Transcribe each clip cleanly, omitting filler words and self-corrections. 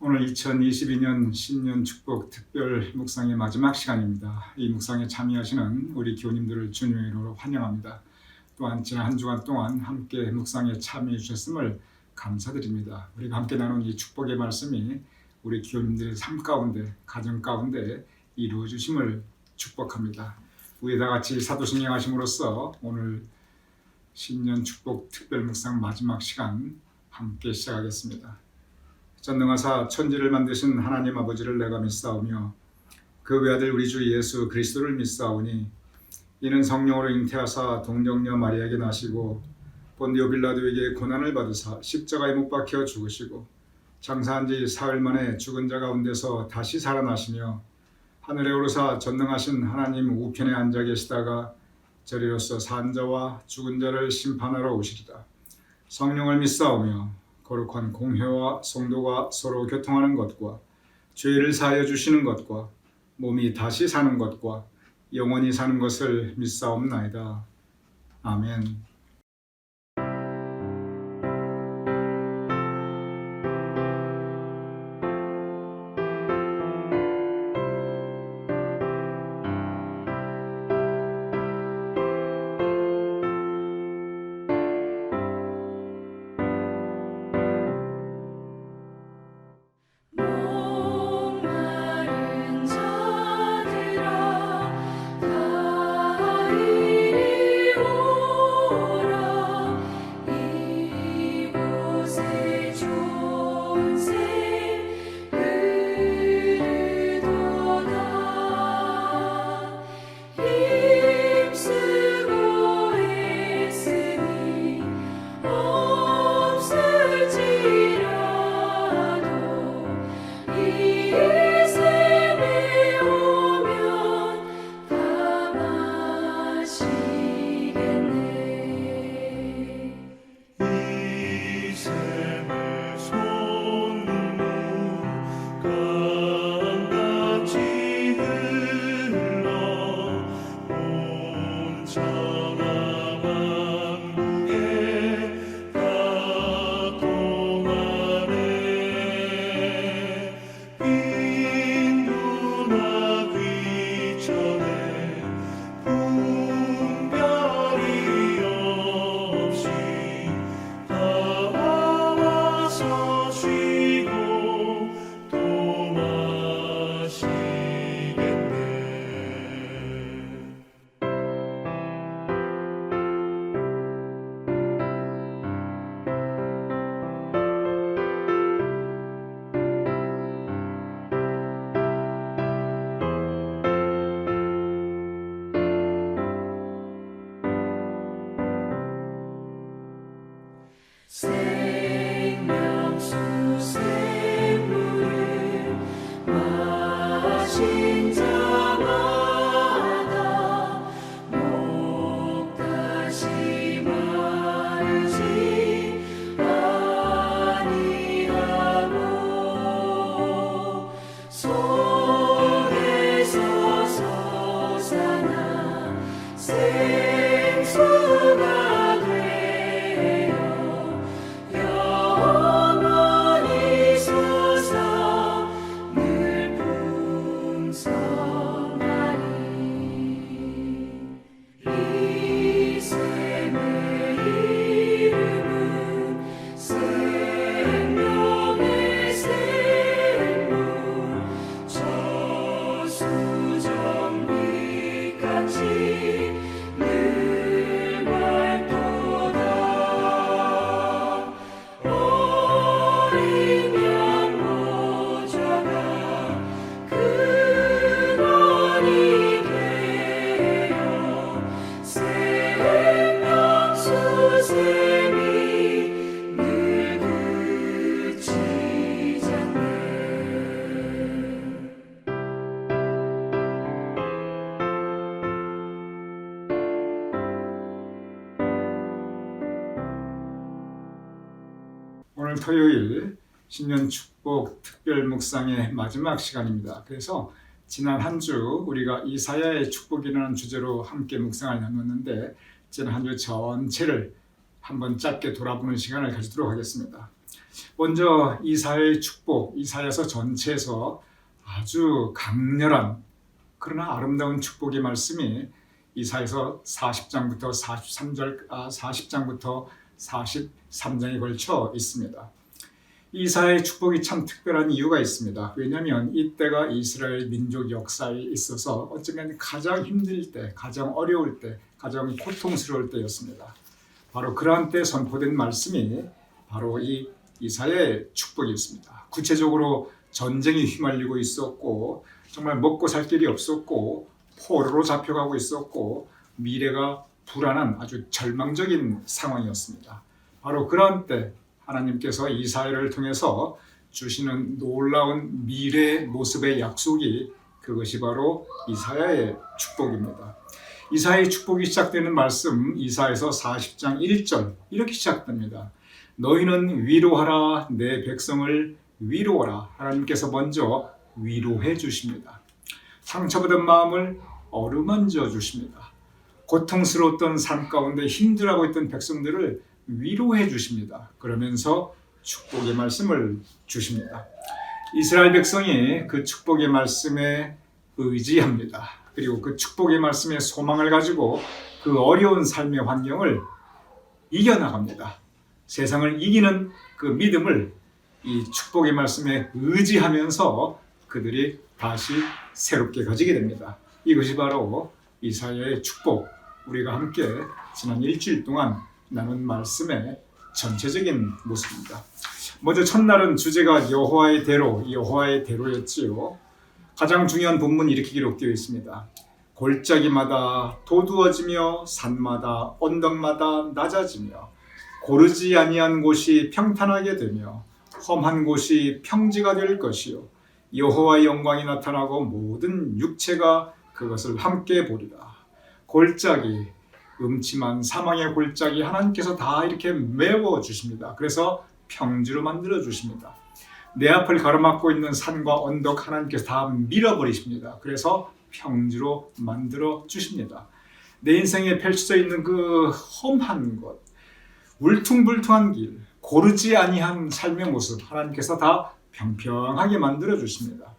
오늘 2022년 신년 축복 특별 묵상의 마지막 시간입니다. 이 묵상에 참여하시는 우리 교우님들을 주님의 이름으로 환영합니다. 또한 지난 한 주간 동안 함께 묵상에 참여해 주셨음을 감사드립니다. 우리가 함께 나눈 이 축복의 말씀이 우리 교우님들의 삶 가운데, 가정 가운데 이루어 주심을 축복합니다. 우리 다 같이 사도신경 하심으로써 오늘 신년 축복 특별 묵상 마지막 시간 함께 시작하겠습니다. 전능하사 천지를 만드신 하나님 아버지를 내가 믿사오며 그 외아들 우리 주 예수 그리스도를 믿사오니 이는 성령으로 잉태하사 동정녀 마리아에게 나시고 본디오 빌라도에게 고난을 받으사 십자가에 못 박혀 죽으시고 장사한 지 사흘 만에 죽은 자 가운데서 다시 살아나시며 하늘에 오르사 전능하신 하나님 우편에 앉아 계시다가 저리로서 산 자와 죽은 자를 심판하러 오시리라. 성령을 믿사오며 거룩한 공회와 성도가 서로 교통하는 것과 죄를 사하여 주시는 것과 몸이 다시 사는 것과 영원히 사는 것을 믿사옵나이다. 아멘. 오늘 토요일 신년 축복 특별 묵상의 마지막 시간입니다. 그래서 지난 한 주 우리가 이사야의 축복이라는 주제로 함께 묵상을 나눴는데 지난 한 주 전체를 한번 짧게 돌아보는 시간을 가지도록 하겠습니다. 먼저 이사야의 축복, 이사야서 전체에서 아주 강렬한 그러나 아름다운 축복의 말씀이 이사야서 40장부터 43장에 걸쳐 있습니다. 이사야의 축복이 참 특별한 이유가 있습니다. 왜냐하면 이때가 이스라엘 민족 역사에 있어서 어쩌면 가장 힘들 때, 가장 어려울 때, 가장 고통스러울 때였습니다. 바로 그러한 때 선포된 말씀이 바로 이 이사야의 축복이었습니다. 구체적으로 전쟁이 휘말리고 있었고 정말 먹고 살 길이 없었고 포로로 잡혀가고 있었고 미래가 불안한 아주 절망적인 상황이었습니다. 바로 그런 때 하나님께서 이사야를 통해서 주시는 놀라운 미래의 모습의 약속이 그것이 바로 이사야의 축복입니다. 이사야의 축복이 시작되는 말씀 이사야서 40장 1절 이렇게 시작됩니다. 너희는 위로하라 내 백성을 위로하라. 하나님께서 먼저 위로해 주십니다. 상처받은 마음을 어루만져 주십니다. 고통스러웠던 삶 가운데 힘들어하고 있던 백성들을 위로해 주십니다. 그러면서 축복의 말씀을 주십니다. 이스라엘 백성이 그 축복의 말씀에 의지합니다. 그리고 그 축복의 말씀에 소망을 가지고 그 어려운 삶의 환경을 이겨나갑니다. 세상을 이기는 그 믿음을 이 축복의 말씀에 의지하면서 그들이 다시 새롭게 가지게 됩니다. 이것이 바로 이사야의 축복, 우리가 함께 지난 일주일 동안 나눈 말씀의 전체적인 모습입니다. 먼저 첫날은 주제가 여호와의 대로였지요. 가장 중요한 본문이 이렇게 기록되어 있습니다. 골짜기마다 도두어지며 산마다 언덕마다 낮아지며 고르지 아니한 곳이 평탄하게 되며 험한 곳이 평지가 될 것이요 여호와의 영광이 나타나고 모든 육체가 그것을 함께 보리라. 골짜기, 음침한 사망의 골짜기 하나님께서 다 이렇게 메워 주십니다. 그래서 평지로 만들어 주십니다. 내 앞을 가로막고 있는 산과 언덕 하나님께서 다 밀어버리십니다. 그래서 평지로 만들어 주십니다. 내 인생에 펼쳐져 있는 그 험한 것, 울퉁불퉁한 길, 고르지 아니한 삶의 모습 하나님께서 다 평평하게 만들어 주십니다.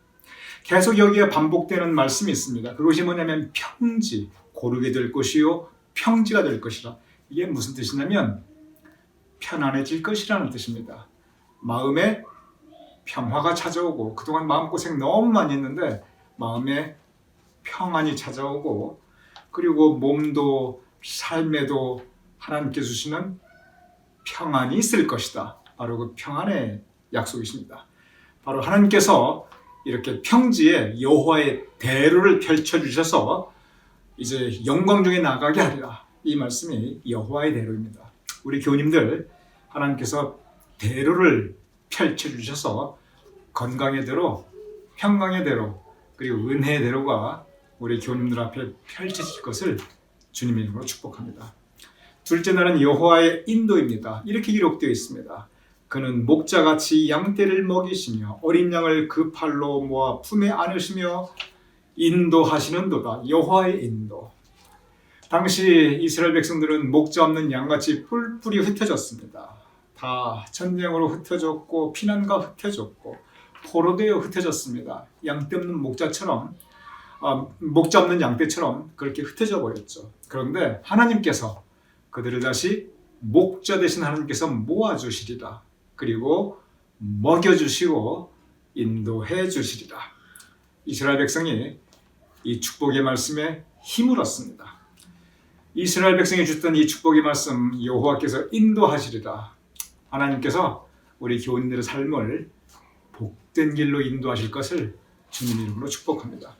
계속 여기에 반복되는 말씀이 있습니다. 그것이 뭐냐면 평지, 고르게 될 것이요 평지가 될 것이라. 이게 무슨 뜻이냐면 편안해질 것이라는 뜻입니다. 마음에 평화가 찾아오고 그동안 마음고생 너무 많이 했는데 마음에 평안이 찾아오고 그리고 몸도 삶에도 하나님께 주시는 평안이 있을 것이다. 바로 그 평안의 약속이십니다. 바로 하나님께서 이렇게 평지에 여호와의 대로를 펼쳐주셔서 이제 영광 중에 나가게 하리라. 이 말씀이 여호와의 대로입니다. 우리 교우님들 하나님께서 대로를 펼쳐주셔서 건강의 대로, 평강의 대로, 그리고 은혜의 대로가 우리 교우님들 앞에 펼쳐질 것을 주님의 이름으로 축복합니다. 둘째 날은 여호와의 인도입니다. 이렇게 기록되어 있습니다. 그는 목자같이 양떼를 먹이시며 어린 양을 그 팔로 모아 품에 안으시며 인도하시는도다. 여호와의 인도. 당시 이스라엘 백성들은 목자 없는 양같이 뿔뿔이 흩어졌습니다. 다 전쟁으로 흩어졌고 피난과 흩어졌고 포로되어 흩어졌습니다. 양떼 없는 목자처럼 목자 없는 양떼처럼 그렇게 흩어져 버렸죠. 그런데 하나님께서 그들을 다시 목자 되신 하나님께서 모아주시리라. 그리고 먹여주시고 인도해 주시리라. 이스라엘 백성이 이 축복의 말씀에 힘을 얻습니다. 이스라엘 백성이 주셨던 이 축복의 말씀 여호와께서 인도하시리라. 하나님께서 우리 교인들의 삶을 복된 길로 인도하실 것을 주님 이름으로 축복합니다.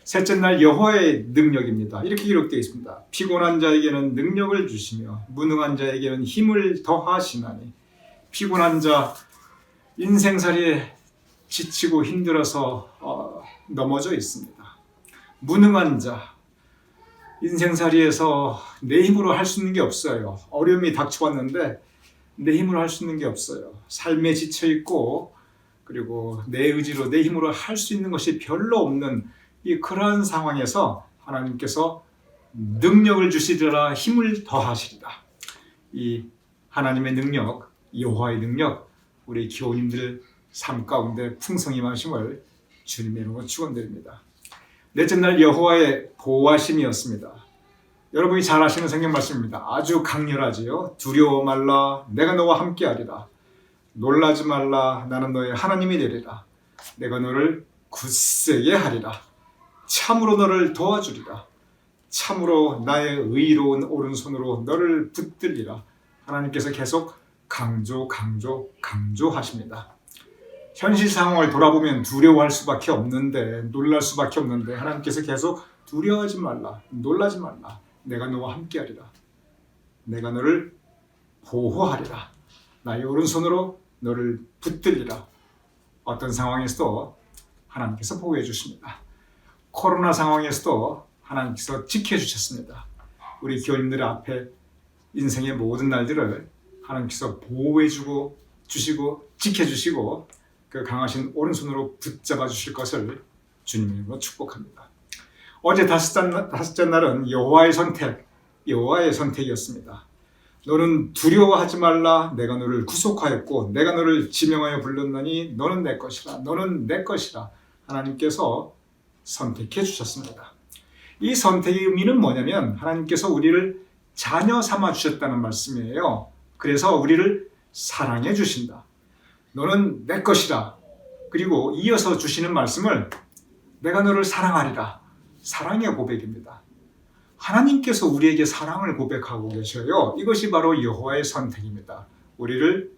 셋째 날 여호와의 능력입니다. 이렇게 기록되어 있습니다. 피곤한 자에게는 능력을 주시며 무능한 자에게는 힘을 더하시나니. 피곤한 자, 인생살이에 지치고 힘들어서 넘어져 있습니다. 무능한 자, 인생살이에서 내 힘으로 할 수 있는 게 없어요. 어려움이 닥쳐왔는데 내 힘으로 할 수 있는 게 없어요. 삶에 지쳐있고 그리고 내 의지로 내 힘으로 할 수 있는 것이 별로 없는 그러한 상황에서 하나님께서 능력을 주시리라. 힘을 더하시리라. 이 하나님의 능력, 여호와의 능력 우리 교우님들 삶 가운데 풍성히 임하심을 주님의 이름으로 축원드립니다. 넷째 날 여호와의 보호하심이었습니다. 여러분이 잘 아시는 성경 말씀입니다. 아주 강렬하지요. 두려워 말라, 내가 너와 함께하리라. 놀라지 말라, 나는 너의 하나님이 되리라. 내가 너를 굳세게 하리라. 참으로 너를 도와주리라. 참으로 나의 의로운 오른손으로 너를 붙들리라. 하나님께서 계속 강조하십니다. 현실 상황을 돌아보면 두려워할 수밖에 없는데, 놀랄 수밖에 없는데 하나님께서 계속 두려워하지 말라, 놀라지 말라. 내가 너와 함께하리라. 내가 너를 보호하리라. 나의 오른손으로 너를 붙들리라. 어떤 상황에서도 하나님께서 보호해 주십니다. 코로나 상황에서도 하나님께서 지켜주셨습니다. 우리 교인들 앞에 인생의 모든 날들을 하나님께서 보호해 주시고 지켜주시고 그 강하신 오른손으로 붙잡아 주실 것을 주님의 이름으로 축복합니다. 어제 다섯째 날은 여호와의 선택이었습니다. 너는 두려워하지 말라. 내가 너를 구속하였고 내가 너를 지명하여 불렀나니 너는 내 것이라. 너는 내 것이라. 하나님께서 선택해 주셨습니다. 이 선택의 의미는 뭐냐면 하나님께서 우리를 자녀 삼아 주셨다는 말씀이에요. 그래서 우리를 사랑해 주신다. 너는 내 것이라. 그리고 이어서 주시는 말씀을 내가 너를 사랑하리라. 사랑의 고백입니다. 하나님께서 우리에게 사랑을 고백하고 계셔요. 이것이 바로 여호와의 선택입니다. 우리를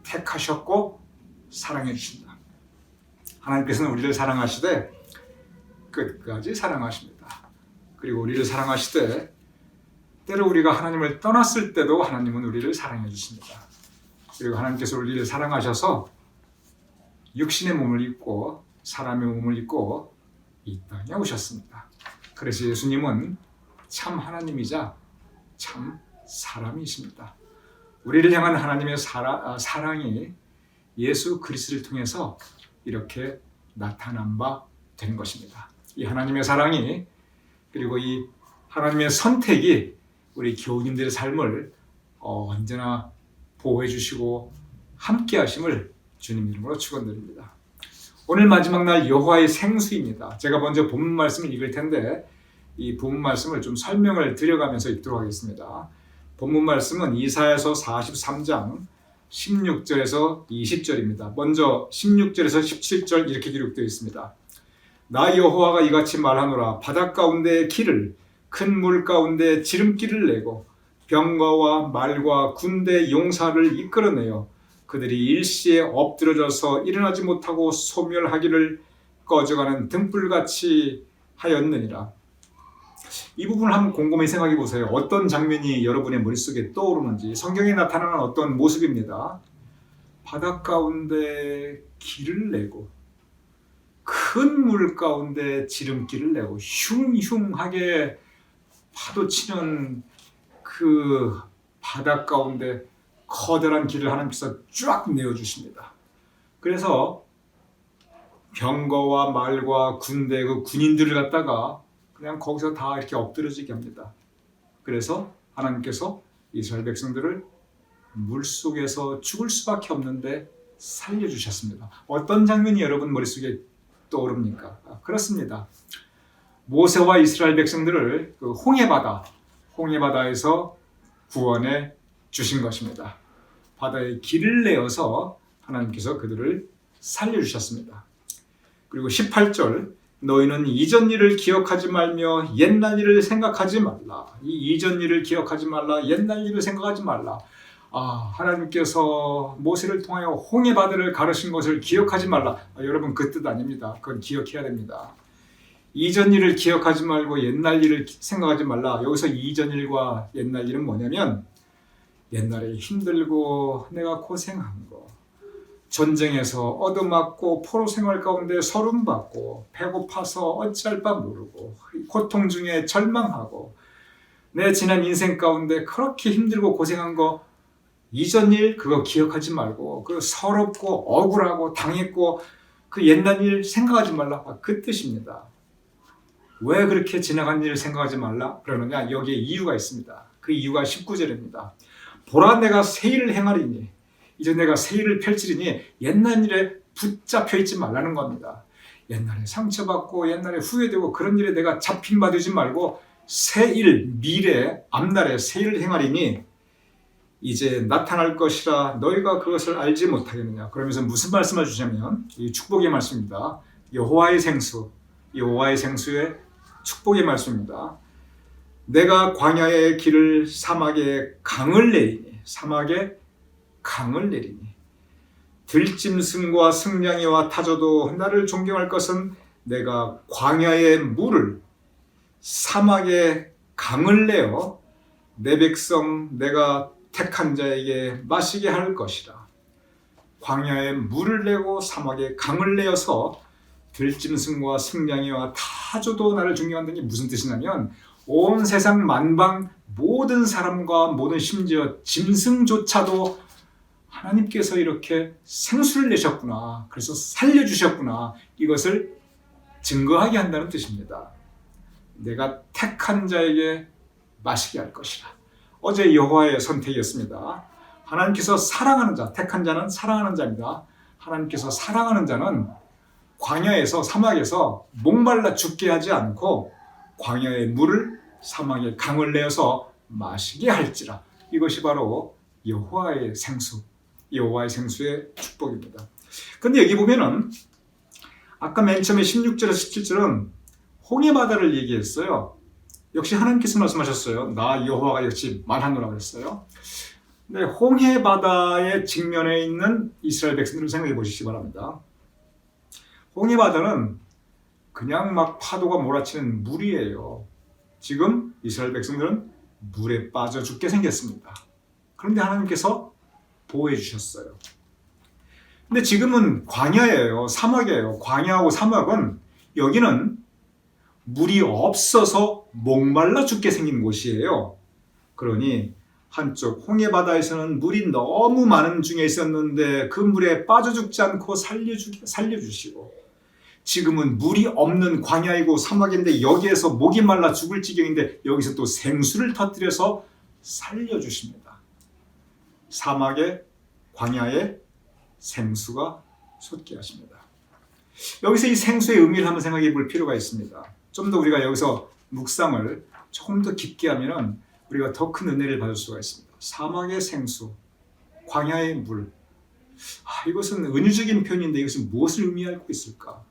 택하셨고 사랑해 주신다. 하나님께서는 우리를 사랑하시되 끝까지 사랑하십니다. 그리고 우리를 사랑하시되 때로 우리가 하나님을 떠났을 때도 하나님은 우리를 사랑해 주십니다. 그리고 하나님께서 우리를 사랑하셔서 육신의 몸을 입고 사람의 몸을 입고 이 땅에 오셨습니다. 그래서 예수님은 참 하나님이자 참 사람이십니다. 우리를 향한 하나님의 사랑이 예수 그리스도를 통해서 이렇게 나타난 바 된 것입니다. 이 하나님의 사랑이 그리고 이 하나님의 선택이 우리 교우님들의 삶을 언제나 보호해 주시고 함께 하심을 주님 이름으로 축원드립니다. 오늘 마지막 날 여호와의 생수입니다. 제가 먼저 본문 말씀을 읽을 텐데 이 본문 말씀을 좀 설명을 드려가면서 읽도록 하겠습니다. 본문 말씀은 이사야서 43장 16절에서 20절입니다. 먼저 16절에서 17절 이렇게 기록되어 있습니다. 나 여호와가 이같이 말하노라. 바다 가운데 길을 큰 물 가운데 지름길을 내고 병거와 말과 군대 용사를 이끌어내어 그들이 일시에 엎드러져서 일어나지 못하고 소멸하기를 꺼져가는 등불같이 하였느니라. 이 부분을 한번 곰곰이 생각해 보세요. 어떤 장면이 여러분의 머릿속에 떠오르는지. 성경에 나타나는 어떤 모습입니다. 바다 가운데 길을 내고 큰 물 가운데 지름길을 내고 흉흉하게 파도 치는 그 바다 가운데 커다란 길을 하나님께서 쫙 내어주십니다. 그래서 병거와 말과 군대 그 군인들을 갖다가 그냥 거기서 다 이렇게 엎드러지게 합니다. 그래서 하나님께서 이스라엘 백성들을 물속에서 죽을 수밖에 없는데 살려주셨습니다. 어떤 장면이 여러분 머릿속에 떠오릅니까? 그렇습니다. 모세와 이스라엘 백성들을 그 홍해바다에서 구원해 주신 것입니다. 바다에 길을 내어서 하나님께서 그들을 살려주셨습니다. 그리고 18절 너희는 이전 일을 기억하지 말며 옛날 일을 생각하지 말라. 이 이전 일을 기억하지 말라. 옛날 일을 생각하지 말라. 하나님께서 모세를 통하여 홍해바다를 가르신 것을 기억하지 말라. 여러분 그 뜻 아닙니다. 그건 기억해야 됩니다. 이전 일을 기억하지 말고 옛날 일을 생각하지 말라. 여기서 이전 일과 옛날 일은 뭐냐면 옛날에 힘들고 내가 고생한 거, 전쟁에서 얻어맞고 포로 생활 가운데 서름받고 배고파서 어찌할 바 모르고 고통 중에 절망하고 내 지난 인생 가운데 그렇게 힘들고 고생한 거 이전 일 그거 기억하지 말고 그 서럽고 억울하고 당했고 그 옛날 일 생각하지 말라. 그 뜻입니다. 왜 그렇게 지나간 일을 생각하지 말라 그러느냐? 여기에 이유가 있습니다. 그 이유가 19절입니다. 보라 내가 새 일을 행하리니 이제 내가 새 일을 펼치리니 옛날 일에 붙잡혀 있지 말라는 겁니다. 옛날에 상처받고 옛날에 후회되고 그런 일에 내가 잡힌 바 되지 말고 새 일, 미래, 앞날에 새 일을 행하리니 이제 나타날 것이라 너희가 그것을 알지 못하겠느냐. 그러면서 무슨 말씀을 주냐면 이 축복의 말씀입니다. 여호와의 생수, 여호와의 생수의 축복의 말씀입니다. 내가 광야의 길을 사막에 강을 내리니, 사막에 강을 내리니 들짐승과 승냥이와 타조도 나를 존경할 것은 내가 광야의 물을 사막에 강을 내어 내 백성 내가 택한 자에게 마시게 할 것이라. 광야에 물을 내고 사막에 강을 내어서 들짐승과 승냥이와 타조도 나를 존경한다는 게 무슨 뜻이냐면 온 세상 만방 모든 사람과 모든 심지어 짐승조차도 하나님께서 이렇게 생수를 내셨구나. 그래서 살려주셨구나. 이것을 증거하게 한다는 뜻입니다. 내가 택한 자에게 마시게 할 것이라. 어제 여호와의 선택이었습니다. 하나님께서 사랑하는 자, 택한 자는 사랑하는 자입니다. 하나님께서 사랑하는 자는 광야에서 사막에서 목말라 죽게 하지 않고 광야의 물을 사막에 강을 내어서 마시게 할지라. 이것이 바로 여호와의 생수, 여호와의 생수의 축복입니다. 근데 여기 보면은 아까 맨 처음에 16절에서 17절은 홍해바다를 얘기했어요. 역시 하나님께서 말씀하셨어요. 나 여호와가 역시 말하노라 그랬어요. 근데 홍해바다의 직면에 있는 이스라엘 백성들을 생각해 보시기 바랍니다. 홍해바다는 그냥 막 파도가 몰아치는 물이에요. 지금 이스라엘 백성들은 물에 빠져 죽게 생겼습니다. 그런데 하나님께서 보호해 주셨어요. 근데 지금은 광야예요. 사막이에요. 광야하고 사막은 여기는 물이 없어서 목말라 죽게 생긴 곳이에요. 그러니 한쪽 홍해바다에서는 물이 너무 많은 중에 있었는데 그 물에 빠져 죽지 않고 살려주시고 지금은 물이 없는 광야이고 사막인데 여기에서 목이 말라 죽을 지경인데 여기서 또 생수를 터뜨려서 살려주십니다. 사막에 광야에 생수가 솟게 하십니다. 여기서 이 생수의 의미를 한번 생각해 볼 필요가 있습니다. 좀 더 우리가 여기서 묵상을 조금 더 깊게 하면 우리가 더 큰 은혜를 받을 수가 있습니다. 사막의 생수, 광야의 물. 이것은 은유적인 표현인데 이것은 무엇을 의미하고 있을까?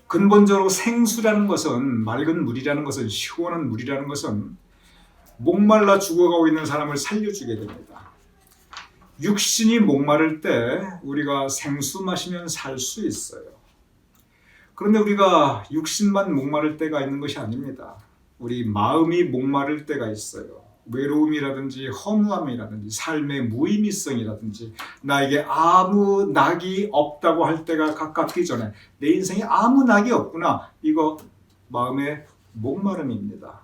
근본적으로 생수라는 것은, 맑은 물이라는 것은, 시원한 물이라는 것은 목말라 죽어가고 있는 사람을 살려주게 됩니다. 육신이 목마를 때 우리가 생수 마시면 살 수 있어요. 그런데 우리가 육신만 목마를 때가 있는 것이 아닙니다. 우리 마음이 목마를 때가 있어요. 외로움이라든지 허무함이라든지 삶의 무의미성이라든지 나에게 아무 낙이 없다고 할 때가 가깝기 전에 내 인생에 아무 낙이 없구나. 이거 마음의 목마름입니다.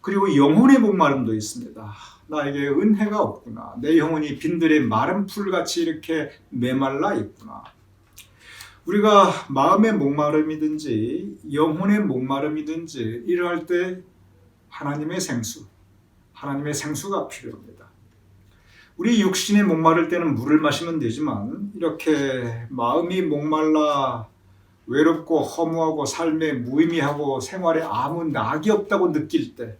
그리고 영혼의 목마름도 있습니다. 나에게 은혜가 없구나. 내 영혼이 빈들의 마른 풀같이 이렇게 메말라 있구나. 우리가 마음의 목마름이든지 영혼의 목마름이든지 이러할 때 하나님의 생수가 필요합니다. 우리 육신이 목마를 때는 물을 마시면 되지만 이렇게 마음이 목말라 외롭고 허무하고 삶에 무의미하고 생활에 아무 낙이 없다고 느낄 때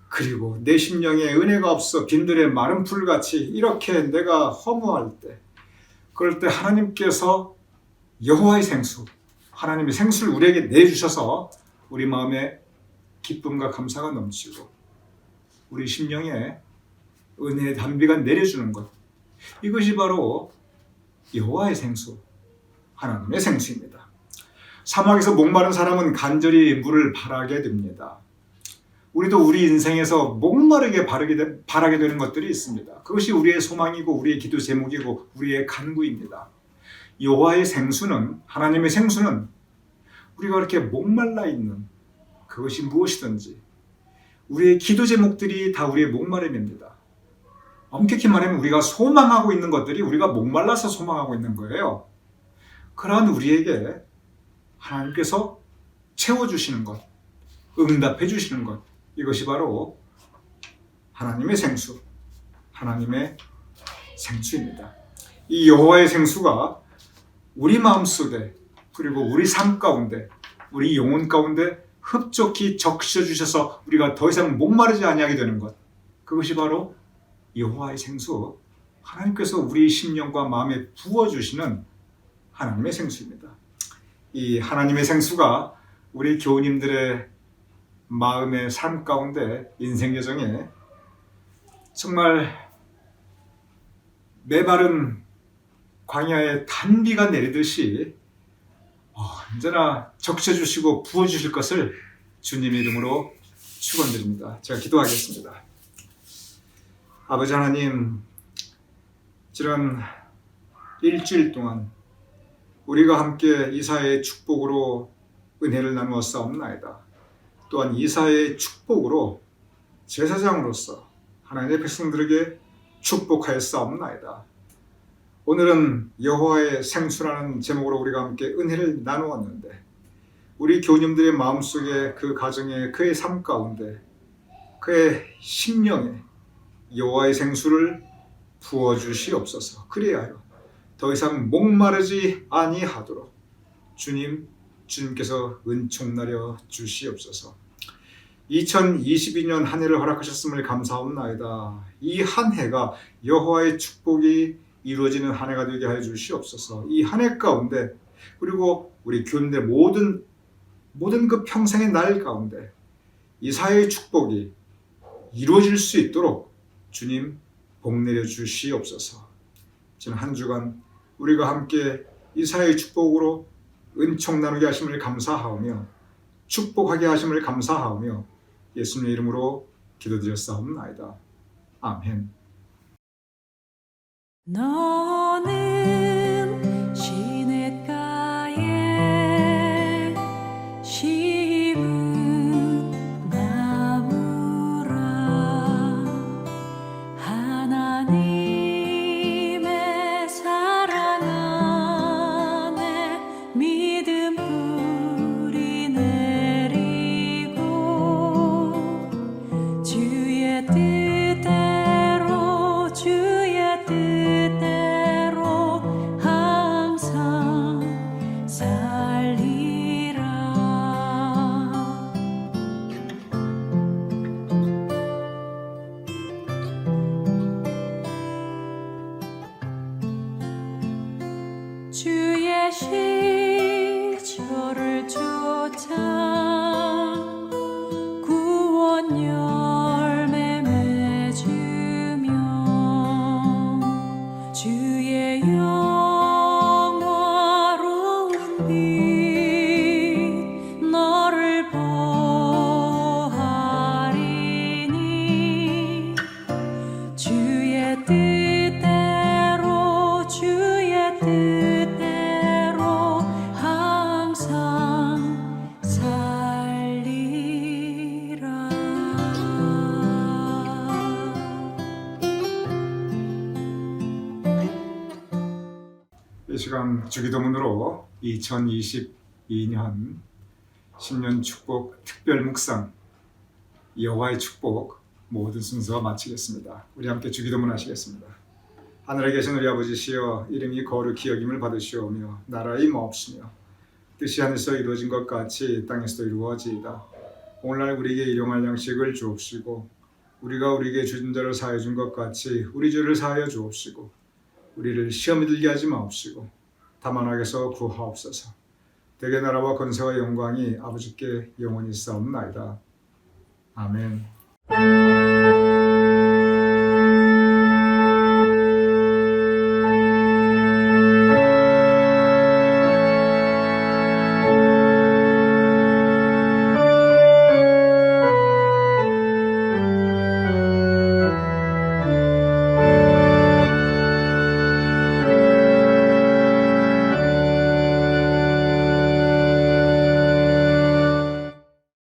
그리고 내 심령에 은혜가 없어 빈들의 마른 풀같이 이렇게 내가 허무할 때 그럴 때 하나님께서 여호와의 생수, 하나님의 생수를 우리에게 내주셔서 우리 마음에 기쁨과 감사가 넘치고 우리 심령에 은혜의 담비가 내려주는 것, 이것이 바로 여호와의 생수, 하나님의 생수입니다. 사막에서 목마른 사람은 간절히 물을 바라게 됩니다. 우리도 우리 인생에서 목마르게 바라게 되는 것들이 있습니다. 그것이 우리의 소망이고 우리의 기도 제목이고 우리의 간구입니다. 여호와의 생수는, 하나님의 생수는 우리가 이렇게 목말라 있는 그것이 무엇이든지 우리의 기도 제목들이 다 우리의 목마름입니다. 엄격히 말하면 우리가 소망하고 있는 것들이 우리가 목말라서 소망하고 있는 거예요. 그러한 우리에게 하나님께서 채워주시는 것, 응답해 주시는 것, 이것이 바로 하나님의 생수, 하나님의 생수입니다. 이 여호와의 생수가 우리 마음속에 그리고 우리 삶 가운데 우리 영혼 가운데 흡족히 적셔 주셔서 우리가 더 이상 목마르지 아니하게 되는 것, 그것이 바로 여호와의 생수, 하나님께서 우리 심령과 마음에 부어주시는 하나님의 생수입니다. 이 하나님의 생수가 우리 교우님들의 마음의 삶 가운데 인생 여정에 정말 메마른 광야에 단비가 내리듯이 언제나 적셔주시고 부어주실 것을 주님의 이름으로 축원드립니다. 제가 기도하겠습니다. 아버지 하나님, 지난 일주일 동안 우리가 함께 이사의 축복으로 은혜를 나누어 싸움나이다. 또한 이사의 축복으로 제사장으로서 하나님의 백성들에게 축복하여 싸움나이다. 오늘은 여호와의 생수라는 제목으로 우리가 함께 은혜를 나누었는데, 우리 교우님들의 마음속에, 그 가정에, 그의 삶 가운데, 그의 심령에 여호와의 생수를 부어주시옵소서. 그리하여 더 이상 목마르지 아니하도록 주님께서 은총나려 주시옵소서. 2022년 한 해를 허락하셨음을 감사합나이다. 이 한 해가 여호와의 축복이 이루어지는 한 해가 되게 하여 주시옵소서. 이 한 해 가운데, 그리고 우리 교인들 모든 그 평생의 날 가운데 이사의 축복이 이루어질 수 있도록 주님 복 내려 주시옵소서. 지난 한 주간 우리가 함께 이사의 축복으로 은총 나누게 하심을 감사하오며 축복하게 하심을 감사하오며 예수님의 이름으로 기도드렸사옵나이다. 아멘. 너는 시냇가에 심은 나무라. 하나님의 사랑 안에 믿음 뿌리 내리고 주의 뜻대로 항상 살리라. 주의 시초를 쫓아 구원 열매 맺으며 주의 영화로운 빛 너를 보하리니 주의 뜻대로 항상 살리라. 이 시간 주기도문으로 2022년 신년 축복 특별 묵상 여호와의 축복 모든 순서 마치겠습니다. 우리 함께 주기도문 하시겠습니다. 하늘에 계신 우리 아버지시여, 이름이 거룩히 여김을 받으시오며 나라의 마옵시며 뜻이 하늘에서 이루어진 것 같이 땅에서도 이루어지이다. 오늘날 우리에게 일용할 양식을 주옵시고 우리가 우리에게 주진 자를 사하여 준 것 같이 우리 죄를 사하여 주옵시고 우리를 시험에 들게 하지 마옵시고 다만 악에서 구하옵소서. 대개 나라와 권세와 영광이 아버지께 영원히 싸움나이다. 아멘.